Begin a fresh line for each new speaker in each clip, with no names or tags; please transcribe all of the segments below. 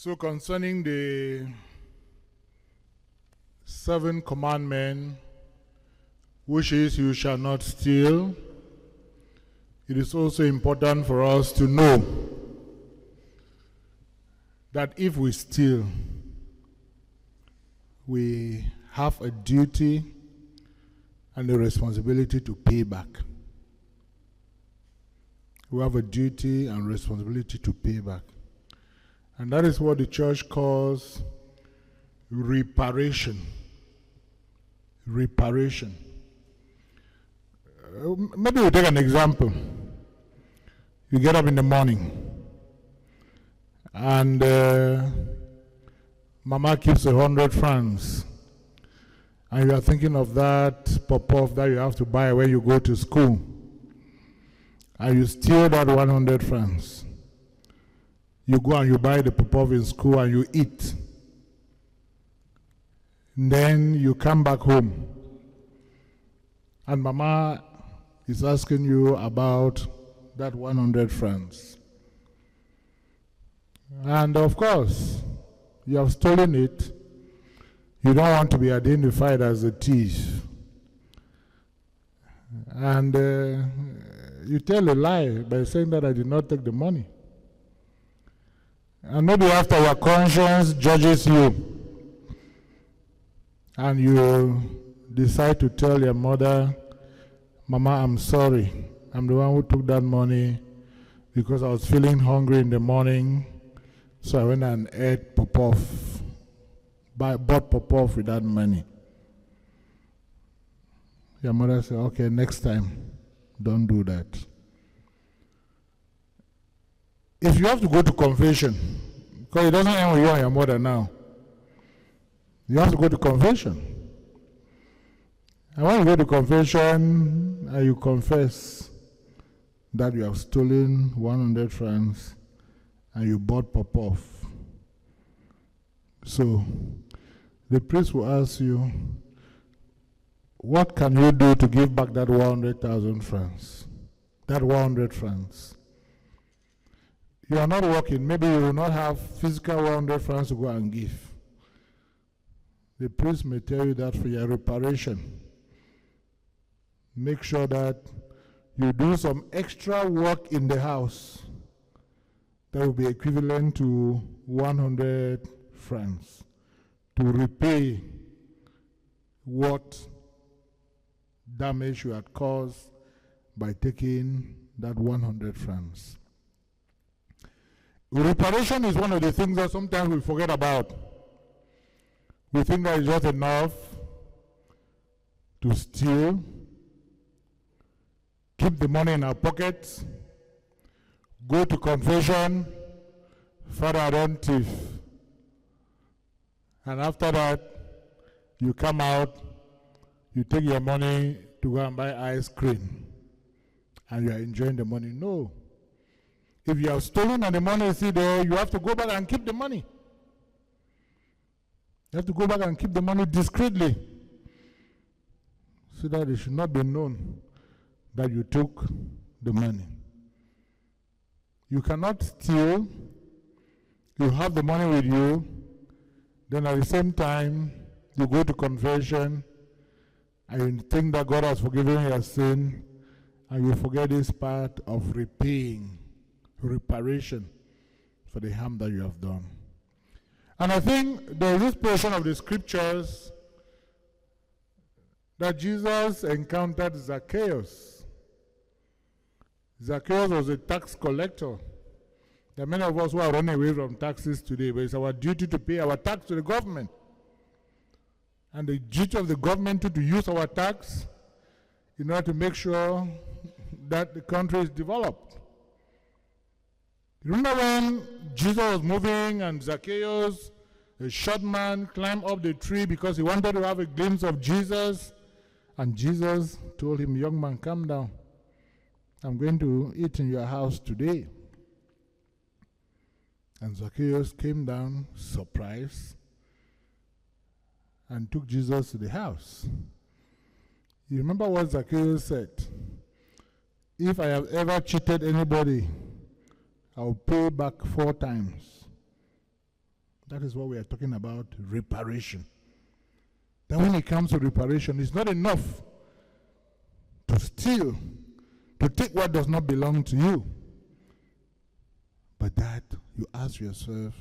So concerning the 7th commandment, which is you shall not steal, it is also important for us to know that if we steal, we have a duty and a responsibility to pay back. We have a duty and responsibility to pay back. And that is what the church calls reparation. Reparation. Maybe we take an example. You get up in the morning and mama keeps 100 francs, and you are thinking of that pop-off that you have to buy when you go to school, and you steal that 100 francs. You go and you buy the pop-off in school and you eat. And then you come back home and mama is asking you about that 100 francs. And of course, you have stolen it. You don't want to be identified as a thief. And you tell a lie by saying that I did not take the money. And maybe after your conscience judges you, and you decide to tell your mother, Mama, I'm sorry. I'm the one who took that money because I was feeling hungry in the morning, so I went and ate pop-off, bought pop-off with that money. Your mother said, okay, next time, don't do that. If you have to go to confession, because it doesn't end with you and your mother now, you have to go to confession. And when you go to confession and you confess that you have stolen 100 francs and you bought pop-off, so the priest will ask you, what can you do to give back that 100,000 francs? That 100 francs. You are not working. Maybe you will not have physical 100 francs to go and give. The priest may tell you that for your reparation. Make sure that you do some extra work in the house that will be equivalent to 100 francs to repay what damage you had caused by taking that 100 francs. Reparation is one of the things that sometimes we forget about. We think that it's just enough to steal, keep the money in our pockets, go to confession, Father, I don't thief. And after that, you come out, you take your money to go and buy ice cream, and you are enjoying the money. No. If you have stolen and the money is still there, you have to go back and keep the money. You have to go back and keep the money discreetly so that it should not be known that you took the money. You cannot steal. You have the money with you. Then at the same time, you go to confession and you think that God has forgiven your sin, and you forget this part of repaying. Reparation for the harm that you have done. And I think there is this portion of the scriptures that Jesus encountered Zacchaeus. Zacchaeus was a tax collector. There are many of us who are running away from taxes today, but it's our duty to pay our tax to the government. And the duty of the government to use our tax in order to make sure that the country is developed. Remember when Jesus was moving and Zacchaeus, a short man, climbed up the tree because he wanted to have a glimpse of Jesus? And Jesus told him, young man, come down. I'm going to eat in your house today. And Zacchaeus came down, surprised, and took Jesus to the house. You remember what Zacchaeus said? If I have ever cheated anybody, I'll pay back 4 times. That is what we are talking about, reparation. That when it comes to reparation, it's not enough to steal, to take what does not belong to you, but that you ask yourself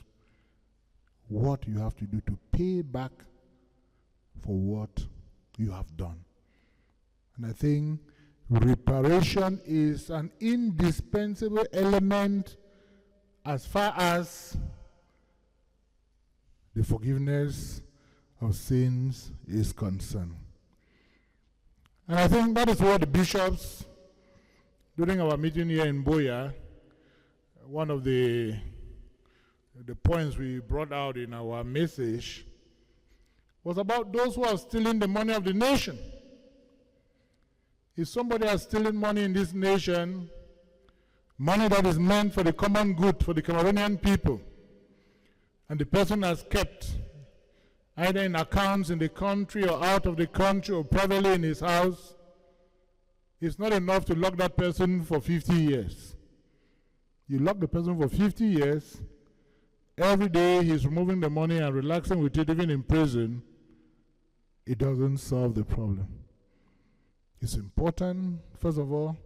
what you have to do to pay back for what you have done. And I think reparation is an indispensable element as far as the forgiveness of sins is concerned. And I think that is what the bishops, during our meeting here in Boya, one of the points we brought out in our message was about those who are stealing the money of the nation. If somebody is stealing money in this nation, money that is meant for the common good, for the Cameroonian people, and the person has kept either in accounts in the country or out of the country or privately in his house, it's not enough to lock that person for 50 years. You lock the person for 50 years, every day he's removing the money and relaxing with it, even in prison, it doesn't solve the problem. It's important, first of all,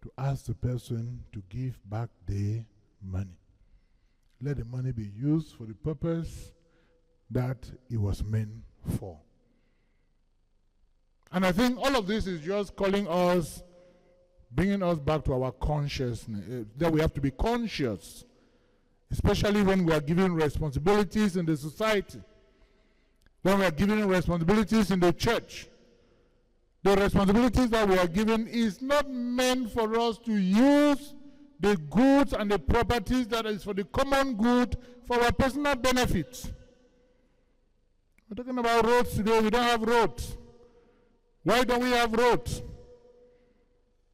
to ask the person to give back the money. Let the money be used for the purpose that it was meant for. And I think all of this is just calling us, bringing us back to our consciousness, that we have to be conscious, especially when we are given responsibilities in the society, when we are given responsibilities in the church. The responsibilities that we are given is not meant for us to use the goods and the properties that is for the common good for our personal benefits. We're talking about roads today. We don't have roads. Why don't we have roads?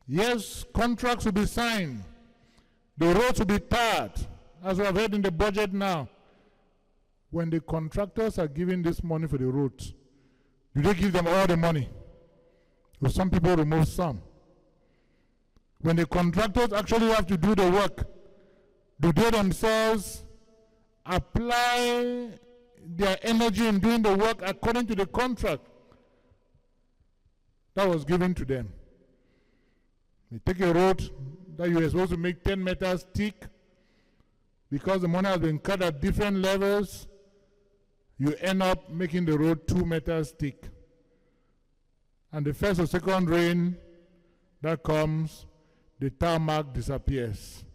Yes, contracts will be signed. The roads will be tarred, as we have heard in the budget now. When the contractors are giving this money for the roads, do they give them all the money? Or some people remove some? When the contractors actually have to do the work, do they themselves apply their energy in doing the work according to the contract that was given to them? You take a road that you were supposed to make 10 meters thick, because the money has been cut at different levels, you end up making the road 2 meters thick. And the first or second rain that comes, the tarmac disappears,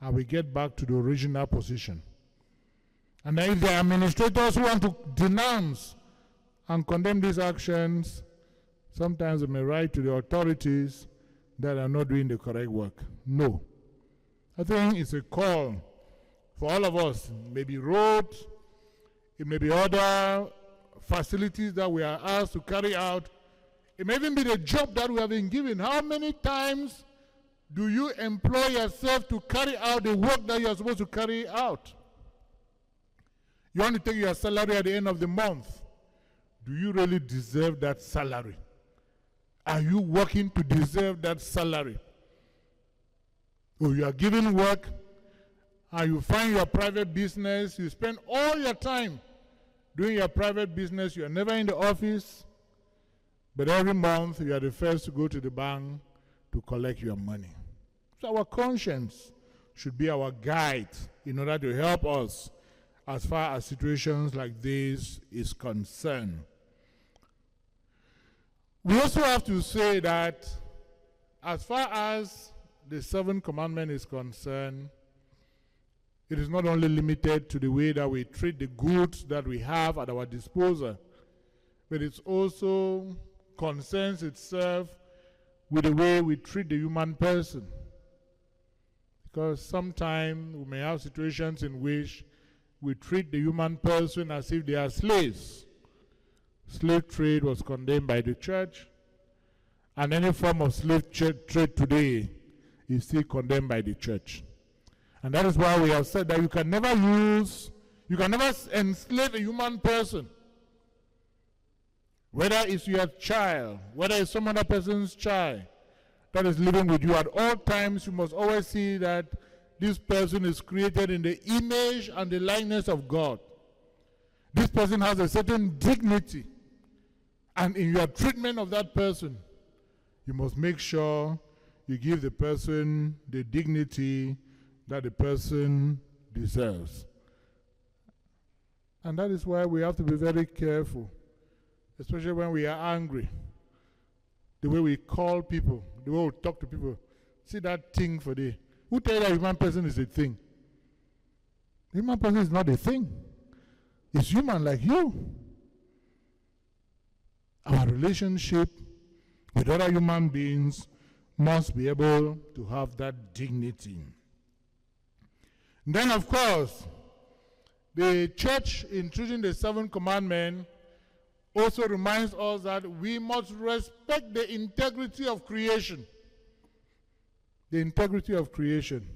and we get back to the original position. And then if the administrators who want to denounce and condemn these actions, sometimes they may write to the authorities that are not doing the correct work. No. I think it's a call for all of us. It may be roads, it may be other facilities that we are asked to carry out. It may even be the job that we have been given. How many times do you employ yourself to carry out the work that you are supposed to carry out? You want to take your salary at the end of the month. Do you really deserve that salary? Are you working to deserve that salary? Or you are given work and you find your private business, you spend all your time doing your private business, you are never in the office, but every month you are the first to go to the bank to collect your money. So our conscience should be our guide in order to help us as far as situations like this is concerned. We also have to say that as far as the seventh commandment is concerned, it is not only limited to the way that we treat the goods that we have at our disposal, but it also concerns itself with the way we treat the human person. Because sometimes we may have situations in which we treat the human person as if they are slaves. Slave trade was condemned by the church, and any form of slave trade today is still condemned by the church. And that is why we have said that you can never enslave a human person. Whether it's your child, whether it's some other person's child that is living with you, at all times you must always see that this person is created in the image and the likeness of God. This person has a certain dignity. And in your treatment of that person, you must make sure you give the person the dignity that the person deserves. And that is why we have to be very careful, especially when we are angry. The way we call people, the way we talk to people. See that thing for the... Who tell you that human person is a thing? Human person is not a thing. It's human like you. Our relationship with other human beings must be able to have that dignity. Then, of course, the church, in treating the seventh commandment, also reminds us that we must respect the integrity of creation. The integrity of creation.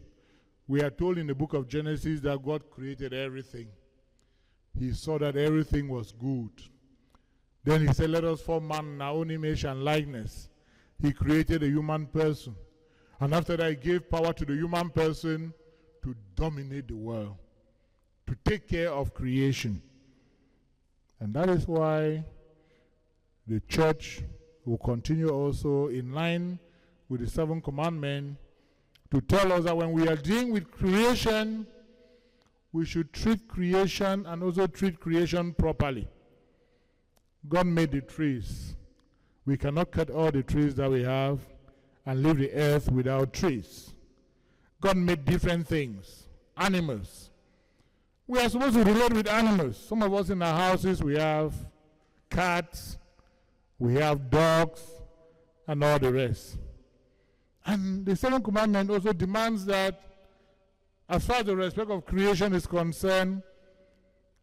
We are told in the book of Genesis that God created everything. He saw that everything was good. Then he said, let us form man in our own image and likeness. He created a human person. And after that, he gave power to the human person to dominate the world, to take care of creation. And that is why the church will continue also in line with the seventh commandment to tell us that when we are dealing with creation, we should treat creation and also treat creation properly. God made the trees. We cannot cut all the trees that we have and leave the earth without trees. God made different things. Animals. We are supposed to relate with animals. Some of us in our houses, we have cats, we have dogs, and all the rest. And the seventh commandment also demands that, as far as the respect of creation is concerned,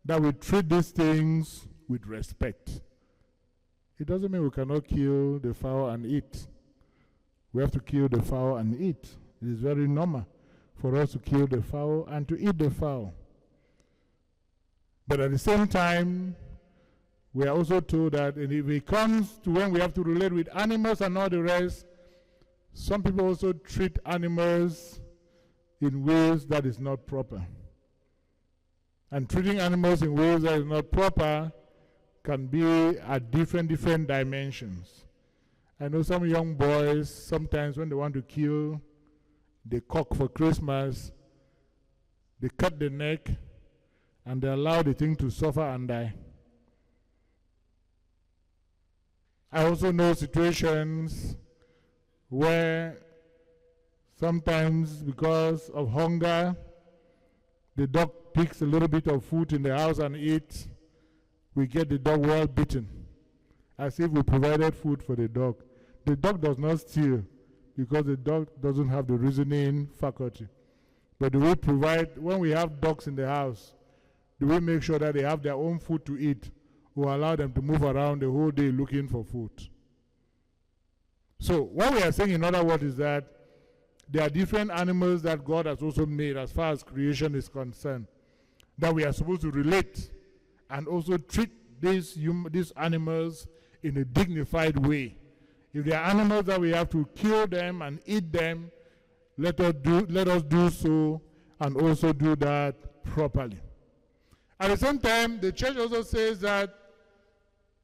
that we treat these things with respect. It doesn't mean we cannot kill the fowl and eat. We have to kill the fowl and eat. It is very normal for us to kill the fowl and to eat the fowl. But at the same time, we are also told that if it comes to when we have to relate with animals and all the rest, some people also treat animals in ways that is not proper. And treating animals in ways that is not proper can be at different dimensions. I know some young boys, sometimes when they want to kill the cock for Christmas, they cut the neck and they allow the thing to suffer and die. I also know situations where sometimes because of hunger, the dog picks a little bit of food in the house and eats. We get the dog well beaten, as if we provided food for the dog. The dog does not steal because the dog doesn't have the reasoning faculty. But do we provide, when we have dogs in the house, do we make sure that they have their own food to eat or allow them to move around the whole day looking for food? So what we are saying, in other words, is that there are different animals that God has also made as far as creation is concerned, that we are supposed to relate and also treat these animals in a dignified way. If there are animals that we have to kill them and eat them, let us do so and also do that properly. At the same time, the church also says that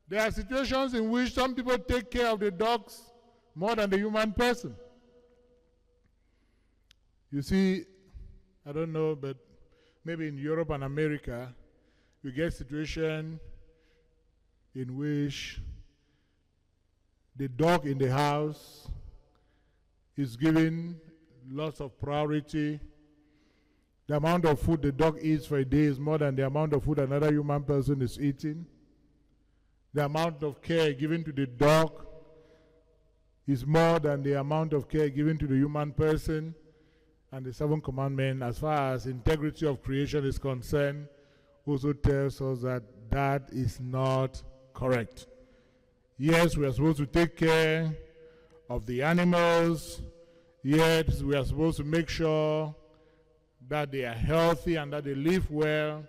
there are situations in which some people take care of the dogs more than the human person. You see, I don't know, but maybe in Europe and America, you get a situation in which the dog in the house is given lots of priority. The amount of food the dog eats for a day is more than the amount of food another human person is eating. The amount of care given to the dog is more than the amount of care given to the human person. And the seventh commandment, as far as integrity of creation is concerned, also tells us that that is not correct. Yes, we are supposed to take care of the animals. Yes, we are supposed to make sure that they are healthy and that they live well.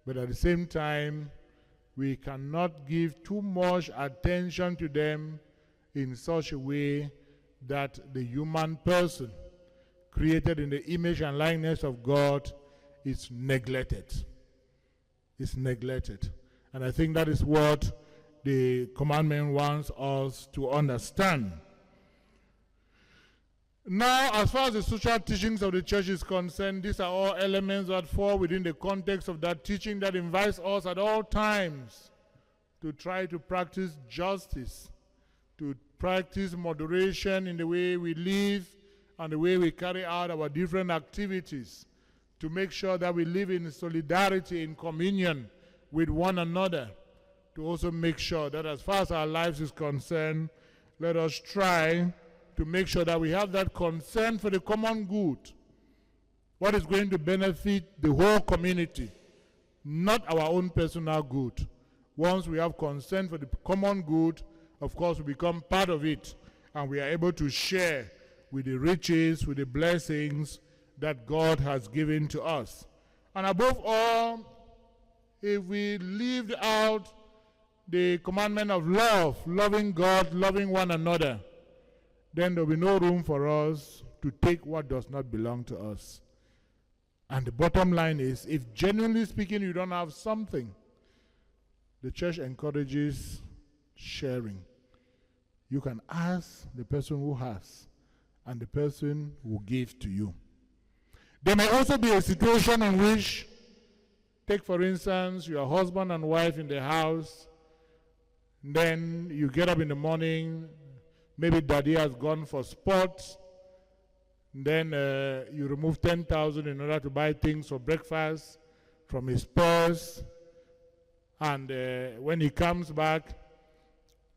But at the same time, we cannot give too much attention to them in such a way that the human person, created in the image and likeness of God, is neglected. is neglected. And I think that is what the commandment wants us to understand. Now, as far as the social teachings of the church is concerned, these are all elements that fall within the context of that teaching that invites us at all times to try to practice justice, to practice moderation in the way we live and the way we carry out our different activities, to make sure that we live in solidarity, in communion with one another, to also make sure that as far as our lives is concerned, let us try to make sure that we have that concern for the common good, what is going to benefit the whole community, not our own personal good. Once we have concern for the common good, of course, we become part of it, and we are able to share with the riches, with the blessings that God has given to us. And above all, if we lived out the commandment of love, loving God, loving one another, then there will be no room for us to take what does not belong to us. And the bottom line is, if genuinely speaking you don't have something, the church encourages sharing. You can ask the person who has, and the person will give to you. There may also be a situation in which, take for instance, your husband and wife in the house, then you get up in the morning, maybe daddy has gone for sports, then you remove 10,000 in order to buy things for breakfast from his purse, and when he comes back,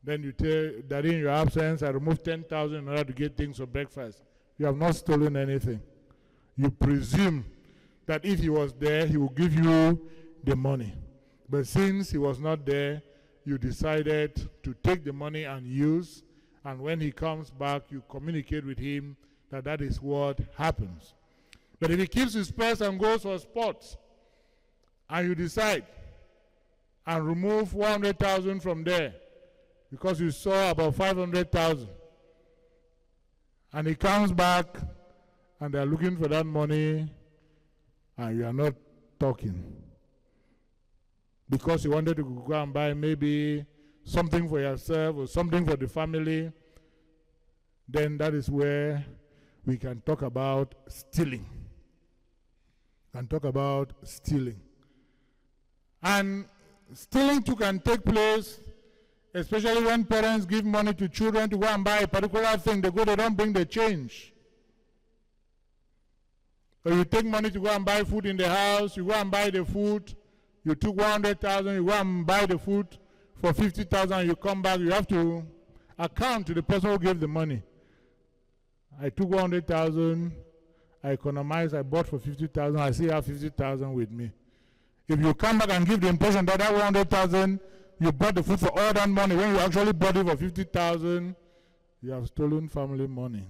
then you tell daddy, in your absence, I removed 10,000 in order to get things for breakfast. You have not stolen anything. You presume that if he was there, he will give you the money. But since he was not there, you decided to take the money and use, and when he comes back, you communicate with him that that is what happens. But if he keeps his purse and goes for sports, and you decide and remove 100,000 from there, because you saw about 500,000, and he comes back, and they're looking for that money, and you are not talking, because you wanted to go and buy maybe something for yourself or something for the family, then that is where we can talk about stealing. And stealing too can take place, especially when parents give money to children to go and buy a particular thing. They don't bring the change. Or you take money to go and buy food in the house, you go and buy the food, you took 100,000, you go and buy the food for 50,000, you come back, you have to account to the person who gave the money. I took 100,000, I economized, I bought for 50,000, I still have 50,000 with me. If you come back and give the impression that 100,000, you bought the food for all that money, when you actually bought it for 50,000, you have stolen family money.